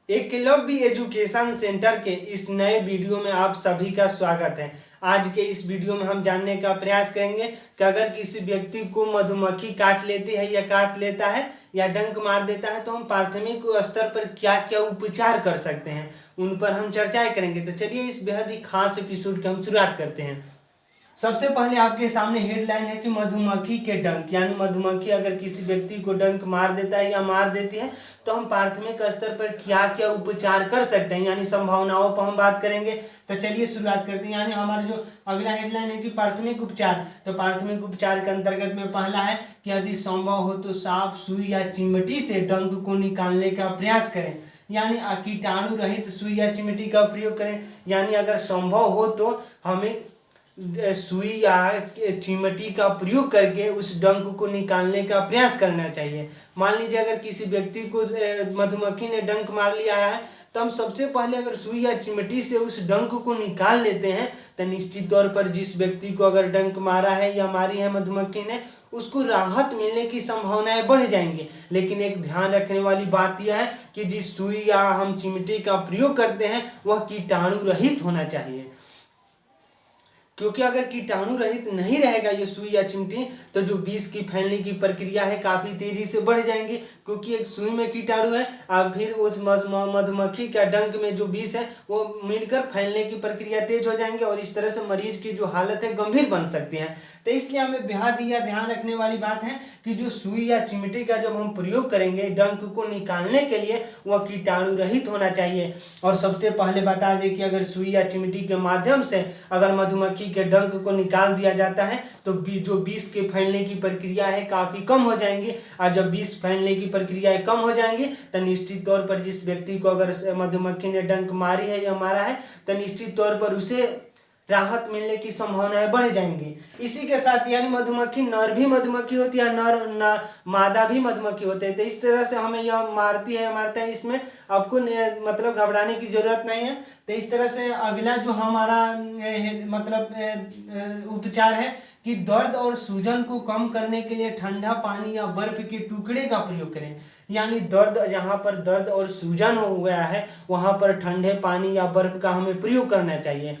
Eklavya education centre के इस नए वीडियो में आप सभी का स्वागत है। आज के इस वीडियो में हम जानने का प्रयास करेंगे कि अगर किसी व्यक्ति को मधुमक्खी काट लेती है या काट लेता है या डंक मार देता है तो हम प्राथमिक स्तर पर क्या क्या उपचार कर सकते हैं, उन पर हम चर्चाएं करेंगे। तो चलिए इस बेहद ही खास एपिसोड की हम शुरुआत करते हैं। सबसे पहले आपके सामने हेडलाइन है कि मधुमक्खी के डंक, यानी मधुमक्खी अगर किसी व्यक्ति को डंक मार देता है या मार देती है तो हम प्राथमिक स्तर पर क्या क्या उपचार कर सकते हैं, यानी संभावनाओं पर हम बात करेंगे। तो चलिए शुरुआत करते हैं। यानी हमारा जो अगला हेडलाइन है कि प्राथमिक उपचार, तो प्राथमिक उपचार के अंतर्गत में पहला है कि यदि संभव हो तो सांप, सुई या चिमटी से डंक को निकालने का प्रयास करें, यानी कीटाणु रहित सुई या चिमटी का प्रयोग करें। यानी अगर संभव हो तो हमें सुई या चिमटी का प्रयोग करके उस डंक को निकालने का प्रयास करना चाहिए। मान लीजिए अगर किसी व्यक्ति को मधुमक्खी ने डंक मार लिया है तो हम सबसे पहले अगर सुई या चिमटी से उस डंक को निकाल लेते हैं तो निश्चित तौर पर जिस व्यक्ति को अगर डंक मारा है या मारी है मधुमक्खी ने, उसको राहत मिलने की संभावनाएं बढ़ जाएंगी। लेकिन एक ध्यान रखने वाली बात यह है कि जिस सुई या हम चिमटी का प्रयोग करते हैं वह कीटाणु रहित होना चाहिए, क्योंकि अगर कीटाणु रहित नहीं रहेगा ये सुई या चिमटी तो जो विष की फैलने की प्रक्रिया है काफ़ी तेजी से बढ़ जाएंगी, क्योंकि एक सुई में कीटाणु है और फिर उस मधुमक्खी का डंक में जो विष है वो मिलकर फैलने की प्रक्रिया तेज हो जाएंगे और इस तरह से मरीज की जो हालत है गंभीर बन सकती है। तो इसलिए हमें बेहद ही यह ध्यान रखने वाली बात है कि जो सुई या चिमटी का जब हम प्रयोग करेंगे डंक को निकालने के लिए वह कीटाणु रहित होना चाहिए। और सबसे पहले बता दें कि अगर सुई या चिमटी के माध्यम से अगर मधुमक्खी के डंक को निकाल दिया जाता है तो जो विष के फैलने की प्रक्रिया है काफ़ी कम हो जाएंगी। और जब विष फैलने की प्रक्रियाएं कम हो जाएंगी तो निश्चित तौर पर जिस व्यक्ति को अगर मधुमक्खी ने डंक मारी है या मारा है तो निश्चित तौर पर उसे राहत मिलने की संभावनाएं बढ़ जाएंगी। इसी के साथ यानी मधुमक्खी नर भी मधुमक्खी होती है, नर मादा भी मधुमक्खी होते हैं। तो इस तरह से हमें यह मारता है, इसमें आपको मतलब घबराने की जरूरत नहीं है। तो इस तरह से अगला जो हमारा उपचार है कि दर्द और सूजन को कम करने के लिए ठंडा पानी या बर्फ के टुकड़े का प्रयोग करें। यानी जहाँ पर दर्द और सूजन हो गया है वहाँ पर ठंडे पानी या बर्फ का हमें प्रयोग करना चाहिए,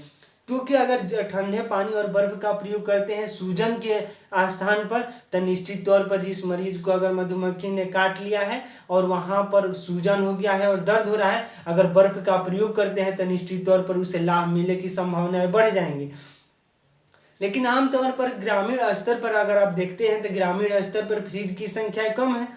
क्योंकि अगर ठंडे पानी और बर्फ का प्रयोग करते हैं सूजन के स्थान पर तो निश्चित तौर पर जिस मरीज को अगर मधुमक्खी ने काट लिया है और वहाँ पर सूजन हो गया है और दर्द हो रहा है, अगर बर्फ का प्रयोग करते हैं तो निश्चित तौर पर उसे लाभ मिलने की संभावनाएं बढ़ जाएंगी। लेकिन आमतौर पर ग्रामीण स्तर पर अगर आप देखते हैं तो ग्रामीण स्तर पर फ्रिज की संख्या कम है,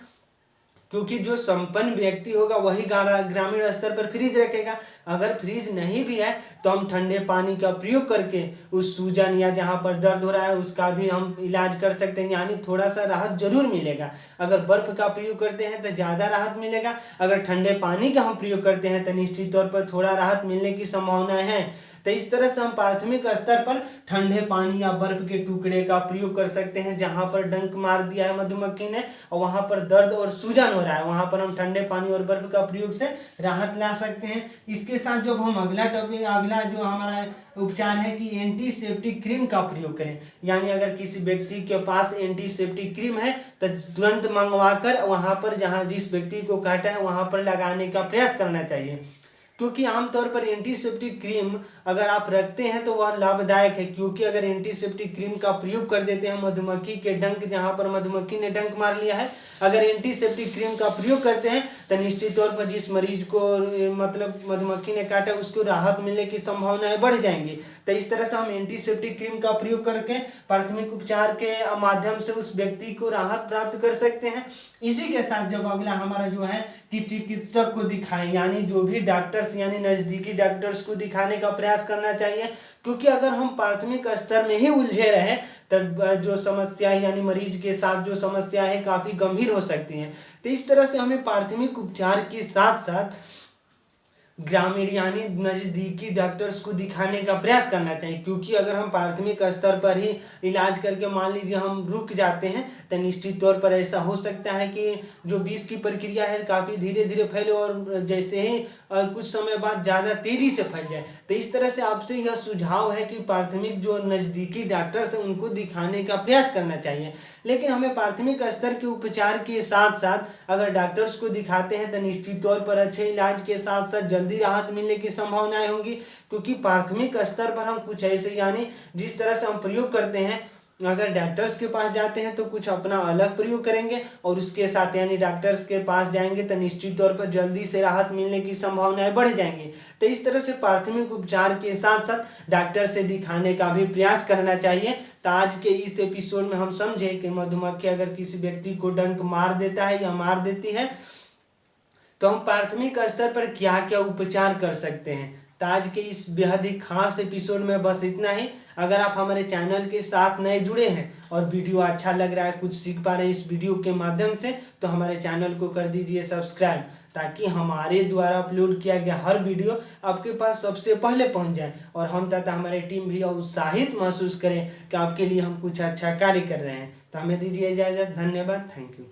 क्योंकि जो संपन्न व्यक्ति होगा वही ग्रामीण स्तर पर फ्रिज रखेगा। अगर फ्रिज नहीं भी है तो हम ठंडे पानी का प्रयोग करके उस सूजन या जहाँ पर दर्द हो रहा है उसका भी हम इलाज कर सकते हैं, यानी थोड़ा सा राहत जरूर मिलेगा। अगर बर्फ का प्रयोग करते हैं तो ज़्यादा राहत मिलेगा, अगर ठंडे पानी का हम प्रयोग करते हैं तो निश्चित तौर पर थोड़ा राहत मिलने की संभावनाएं हैं। तो इस तरह से हम प्राथमिक स्तर पर ठंडे पानी या बर्फ के टुकड़े का प्रयोग कर सकते हैं। जहाँ पर डंक मार दिया है मधुमक्खी ने और वहाँ पर दर्द और सूजन हो रहा है वहाँ पर हम ठंडे पानी और बर्फ का प्रयोग से राहत ला सकते हैं। इसके साथ जब हम अगला जो हमारा उपचार है कि एंटीसेप्टिक क्रीम का प्रयोग करें। यानी अगर किसी व्यक्ति के पास एंटीसेप्टिक क्रीम है तो तुरंत मंगवाकर वहाँ पर जहाँ जिस व्यक्ति को काटा है वहाँ पर लगाने का प्रयास करना चाहिए, क्योंकि आमतौर पर एंटीसेप्टिक क्रीम अगर आप रखते हैं तो वह लाभदायक है। क्योंकि अगर एंटीसेप्टिक क्रीम का प्रयोग कर देते हैं मधुमक्खी के डंक, जहां पर मधुमक्खी ने डंक मार लिया है, अगर एंटीसेप्टिक क्रीम का प्रयोग करते हैं तो निश्चित तौर पर जिस मरीज को मतलब मधुमक्खी ने काटा उसको राहत मिलने की संभावनाएं बढ़ जाएंगी। तो इस तरह से हम एंटीसेप्टिक क्रीम का प्रयोग करके प्राथमिक उपचार के माध्यम से उस व्यक्ति को राहत प्राप्त कर सकते हैं। इसी के साथ जब अगला हमारा जो है कि चिकित्सक को दिखाएं, यानी जो भी डॉक्टर्स यानी नज़दीकी डॉक्टर्स को दिखाने का प्रयास करना चाहिए, क्योंकि अगर हम प्राथमिक स्तर में ही उलझे रहे तब जो समस्या है यानी मरीज के साथ जो समस्या है काफ़ी गंभीर हो सकती हैं। तो इस तरह से हमें प्राथमिक उपचार के साथ साथ ग्रामीण यानी नज़दीकी डॉक्टर्स को दिखाने का प्रयास करना चाहिए, क्योंकि अगर हम प्राथमिक स्तर पर ही इलाज करके मान लीजिए हम रुक जाते हैं तो निश्चित तौर पर ऐसा हो सकता है कि जो विष की प्रक्रिया है काफ़ी धीरे धीरे फैले और जैसे ही कुछ समय बाद ज़्यादा तेज़ी से फैल जाए। तो इस तरह से आपसे यह सुझाव है कि प्राथमिक जो नज़दीकी डॉक्टर्स हैं उनको दिखाने का प्रयास करना चाहिए। लेकिन हमें प्राथमिक स्तर के उपचार के साथ साथ अगर डॉक्टर्स को दिखाते हैं तो निश्चित तौर पर अच्छे इलाज के साथ साथ जल्दी राहत मिलने की संभावनाएं होंगी, क्योंकि प्राथमिक स्तर पर हम कुछ ऐसे यानी जिस तरह से हम प्रयोग करते हैं, अगर डॉक्टर्स के पास जाते हैं तो कुछ अपना अलग प्रयोग करेंगे और उसके साथ यानी डॉक्टर्स के पास जाएंगे तो निश्चित तौर पर जल्दी से राहत मिलने की संभावनाएं बढ़ जाएंगी। तो इस तरह से प्राथमिक उपचार के साथ साथ डॉक्टर से दिखाने का भी प्रयास करना चाहिए। तो आज के इस एपिसोड में हम समझे कि मधुमक्खी अगर किसी व्यक्ति को डंक मार देता है या मार देती है तो हम प्राथमिक स्तर पर क्या क्या उपचार कर सकते हैं। तो आज के इस बेहद ही खास एपिसोड में बस इतना ही। अगर आप हमारे चैनल के साथ नए जुड़े हैं और वीडियो अच्छा लग रहा है, कुछ सीख पा रहे हैं इस वीडियो के माध्यम से, तो हमारे चैनल को कर दीजिए सब्सक्राइब, ताकि हमारे द्वारा अपलोड किया गया हर वीडियो आपके पास सबसे पहले पहुंच जाए और हम तथा हमारी टीम भी उत्साहित महसूस करें कि आपके लिए हम कुछ अच्छा कार्य कर रहे हैं। तो हमें दीजिए इजाज़त। धन्यवाद। Thank you.